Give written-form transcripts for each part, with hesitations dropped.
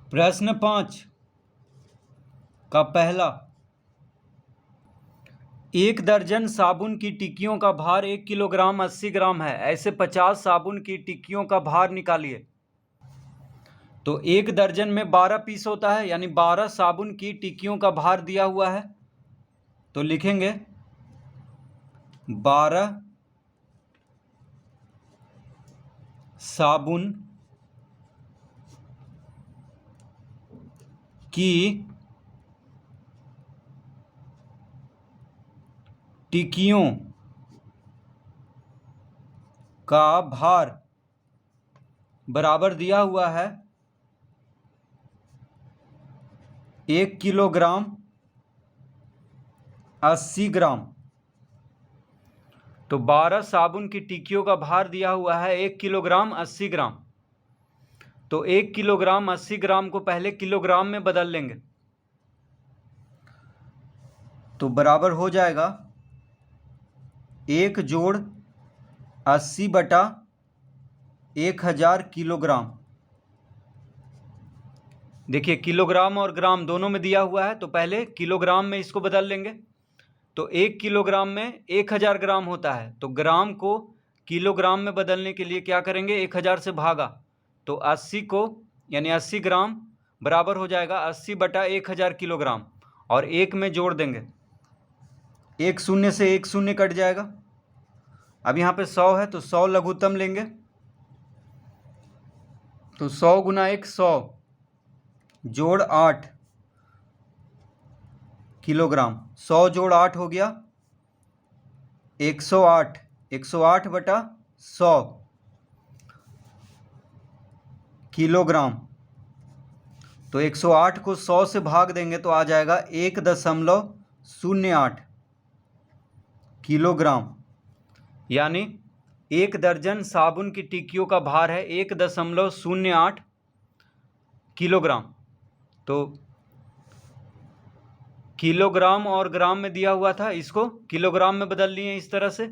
प्रश्न 5 का पहला, एक दर्जन साबुन की टिक्कियों का भार 1 किलोग्राम 80 ग्राम है। ऐसे 50 साबुन की टिक्कियों का भार निकालिए। तो एक दर्जन में 12 पीस होता है, यानी 12 साबुन की टिक्कियों का भार दिया हुआ है। तो लिखेंगे 12 साबुन की टिक्कियों का भार बराबर दिया हुआ है 1 किलोग्राम 80 ग्राम। तो 12 साबुन की टिक्कियों का भार दिया हुआ है 1 किलोग्राम 80 ग्राम। तो 1 किलोग्राम 80 ग्राम को पहले किलोग्राम में बदल लेंगे, तो बराबर हो जाएगा 1 जोड़ 80 बटा 1000 किलोग्राम। देखिए किलोग्राम और ग्राम दोनों में दिया हुआ है, तो पहले किलोग्राम में इसको बदल लेंगे। तो 1 किलोग्राम में 1000 ग्राम होता है, तो ग्राम को किलोग्राम में बदलने के लिए क्या करेंगे, 1000 से भागा। तो 80 को यानी 80 ग्राम बराबर हो जाएगा 80 बटा 1000 किलोग्राम, और 1 में जोड़ देंगे। 1 शून्य से 1 शून्य कट जाएगा। अब यहाँ पे 100 है, तो 100 लघुत्तम लेंगे। तो 100 गुना 1 100 जोड़ 8 किलोग्राम। 100 जोड़ 8 हो गया 108। 108 बटा 100 किलोग्राम। तो 108 को 100 से भाग देंगे तो आ जाएगा 1.08 किलोग्राम। यानी 1 दर्जन साबुन की टिक्कियों का भार है 1.08 किलोग्राम। तो किलोग्राम और ग्राम में दिया हुआ था, इसको किलोग्राम में बदल लिए इस तरह से।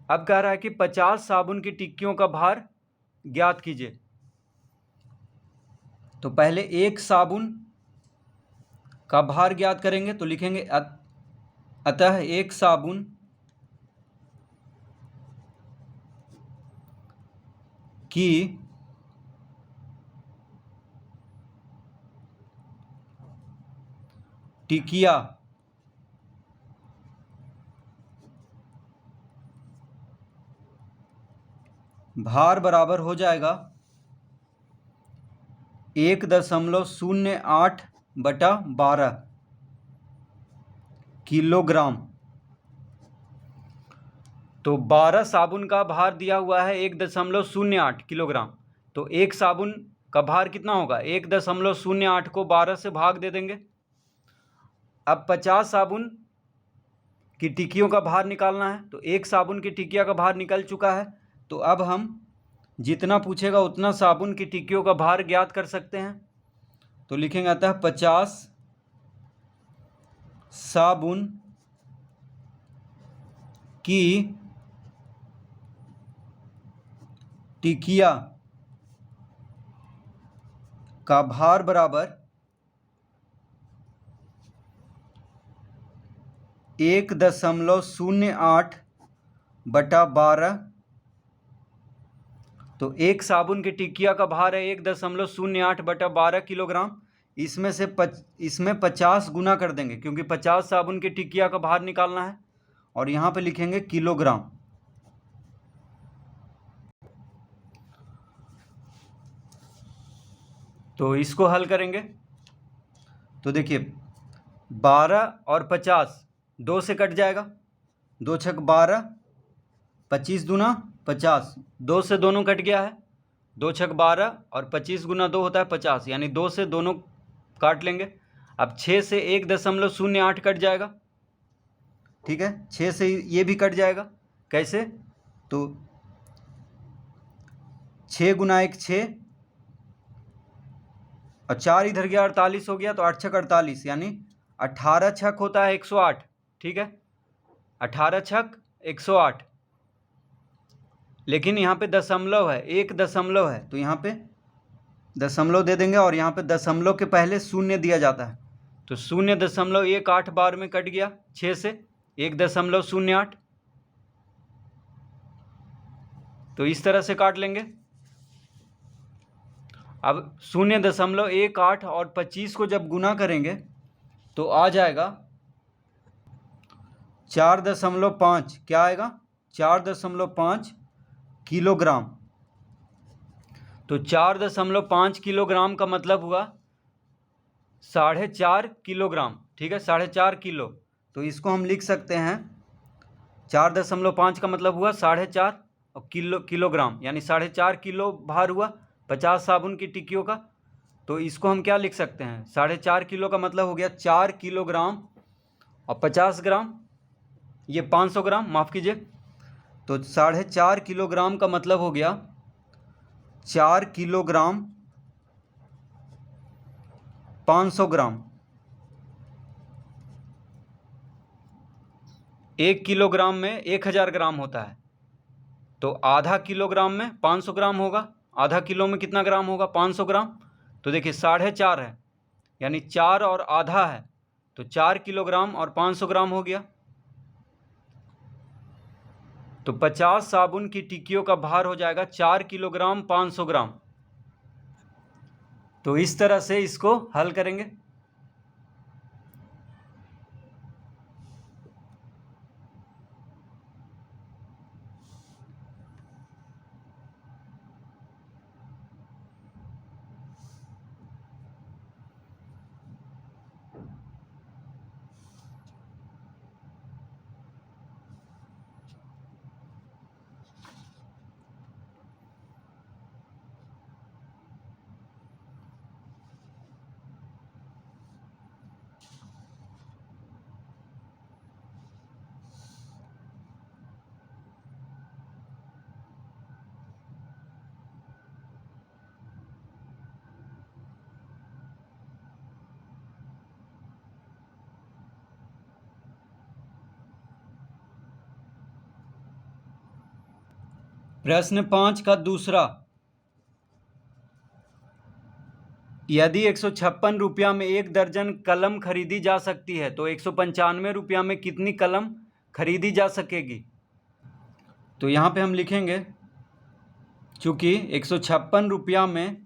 अब कह रहा है कि 50 साबुन की टिक्कियों का भार ज्ञात कीजिए। तो पहले एक साबुन का भार ज्ञात करेंगे, तो लिखेंगे अतः एक साबुन की टिकिया भार बराबर हो जाएगा 1.08 बटा 12 किलोग्राम। तो 12 साबुन का भार दिया हुआ है 1.08 किलोग्राम। तो एक साबुन का भार कितना होगा, 1.08 को 12 से भाग दे देंगे। अब 50 साबुन की टिक्कियों का भार निकालना है। तो एक साबुन की टिक्किया का भार निकल चुका है, तो अब हम जितना पूछेगा उतना साबुन की टिक्कियों का भार ज्ञात कर सकते हैं। तो लिखेंगे अतः 50 साबुन की टिक्किया का भार बराबर 1.08 बटा 12। तो एक साबुन की टिक्किया का भार है 1.08 बटा 12 किलोग्राम। इसमें 50 गुना कर देंगे, क्योंकि 50 साबुन की टिक्किया का भार निकालना है। और यहाँ पे लिखेंगे किलोग्राम। तो इसको हल करेंगे, तो देखिए 12 और 50 2 से कट जाएगा, 2 छक 12, 25 दूना 50, 2 से दोनों कट गया है। 2 छक 12 और 25 गुना 2 होता है 50, यानी 2 से दोनों काट लेंगे। अब 6 से 1.08 कट जाएगा, ठीक है। 6 से ये भी कट जाएगा। कैसे, तो 6 गुना 1 6, और 4 इधर गया 48 हो गया, तो 8 छक 48, यानी 18 छक होता है 108, ठीक है। 18 छक 108, लेकिन यहाँ पे दशमलव है, 1 दशमलव है, तो यहाँ पे दशमलव दे देंगे और यहाँ पे दशमलव के पहले शून्य दिया जाता है, तो 0.18 बार में कट गया 6 से 1.08। तो इस तरह से काट लेंगे। अब 0.18 और 25 को जब गुना करेंगे तो आ जाएगा 4.5। क्या आएगा? 4.5 किलोग्राम। तो 4.5 किलोग्राम का मतलब हुआ 4.5 किलोग्राम। ठीक है, 4.5 किलो। तो इसको हम लिख सकते हैं 4.5 का मतलब हुआ 4.5 और किलोग्राम, यानी 4.5 किलो भार हुआ 50 साबुन की टिक्कियों का। तो इसको हम क्या लिख सकते हैं? 4.5 किलो का मतलब हो गया 4 किलोग्राम और 50 ग्राम, ये 500 ग्राम, माफ़ कीजिए। तो 4.5 किलोग्राम का मतलब हो गया 4 किलोग्राम 500 ग्राम। 1 किलोग्राम में 1000 ग्राम होता है, तो आधा किलोग्राम में 500 ग्राम होगा। आधा किलो में कितना ग्राम होगा? 500 ग्राम। तो देखिए 4.5 है, यानी 4 और आधा है, तो 4 किलोग्राम और 500 ग्राम हो गया। तो 50 साबुन की टिक्कियों का भार हो जाएगा 4 किलोग्राम 500 ग्राम। तो इस तरह से इसको हल करेंगे। प्रश्न 5 का दूसरा, यदि 156 रुपया में 1 दर्जन कलम खरीदी जा सकती है तो 195 रुपया में कितनी कलम खरीदी जा सकेगी? तो यहाँ पे हम लिखेंगे, चूँकि 156 रुपया में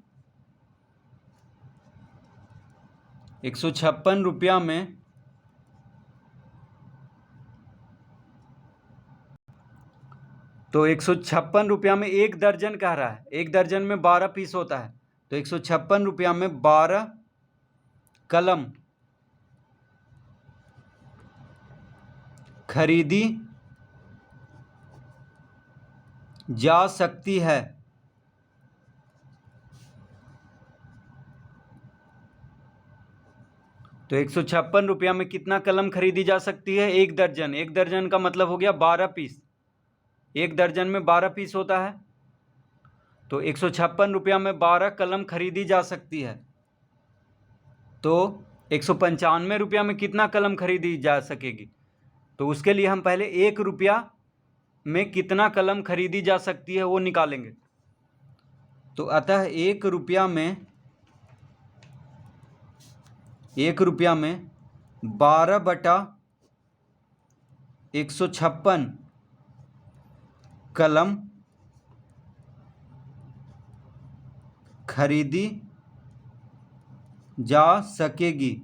156 रुपया में तो 156 रुपया में 1 दर्जन कह रहा है, 1 दर्जन में 12 पीस होता है, तो 156 रुपया में 12 कलम खरीदी जा सकती है। तो 156 रुपया में कितना कलम खरीदी जा सकती है? 1 दर्जन। 1 दर्जन का मतलब हो गया 12 पीस। 1 दर्जन में 12 पीस होता है, तो 156 रुपया में 12 कलम खरीदी जा सकती है। तो 195 रुपया में कितना कलम खरीदी जा सकेगी? तो उसके लिए हम पहले 1 रुपया में कितना कलम खरीदी जा सकती है वो निकालेंगे। तो अतः 1 रुपया में 12/156 कलम खरीदी जा सकेगी।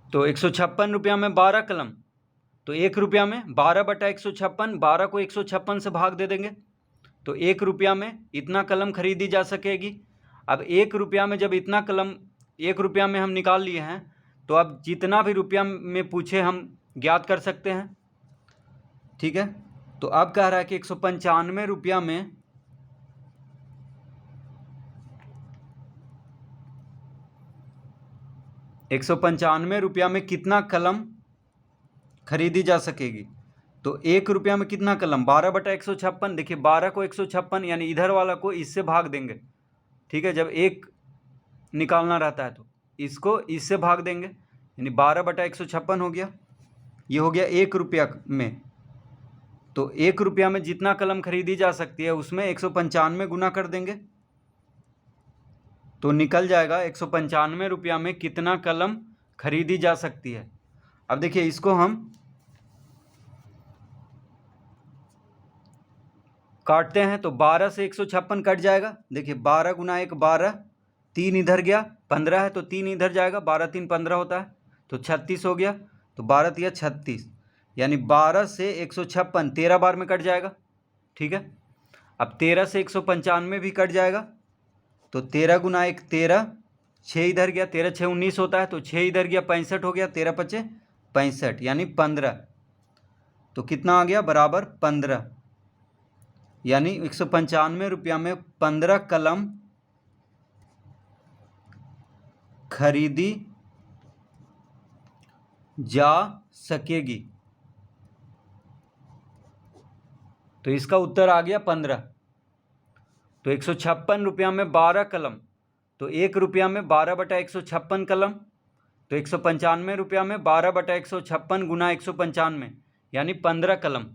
तो 156 रुपया में 12 कलम, तो 1 रुपया में 12/156, 12 को 156 से भाग दे देंगे, तो 1 रुपया में इतना कलम खरीदी जा सकेगी। अब 1 रुपया में जब इतना कलम 1 रुपया में हम निकाल लिए हैं, तो अब जितना भी रुपया में पूछे हम ज्ञात कर सकते हैं। ठीक है, तो अब कह रहा है कि 195 रुपया में 195 रुपया में कितना कलम खरीदी जा सकेगी। तो 1 रुपया में कितना कलम? 12/156। देखिए 12 को 156, यानी इधर वाला को इससे भाग देंगे। ठीक है, जब 1 निकालना रहता है तो इसको इससे भाग देंगे, यानी 12/156 हो गया। ये हो गया 1 रुपया में। तो 1 रुपया में जितना कलम खरीदी जा सकती है उसमें 195 गुना कर देंगे, तो निकल जाएगा 195 रुपया में कितना कलम खरीदी जा सकती है। अब देखिए इसको हम काटते हैं, तो 12 से 156 कट जाएगा। देखिए 12 गुना 1 12, 3 इधर गया, 15 है तो 3 इधर जाएगा, 12 3 15 होता है, तो 36 हो गया। तो 12 तिया 36, यानी 12 से 156 13 बार में कट जाएगा। ठीक है, अब 13 से 195 भी कट जाएगा, तो 13 गुना 1 13, 6 इधर गया, 13 6 19 होता है, तो 6 इधर गया, 65 हो गया, 13 5 65, यानी 15। तो कितना आ गया, बराबर 15, यानी 195 रुपया में 15 कलम खरीदी जा सकेगी। तो इसका उत्तर आ गया 15। तो 156 रुपया में 12 कलम, तो 1 रुपया में 12/156 कलम, तो 195 रुपया में 12/156 गुना 195, यानी 15 कलम।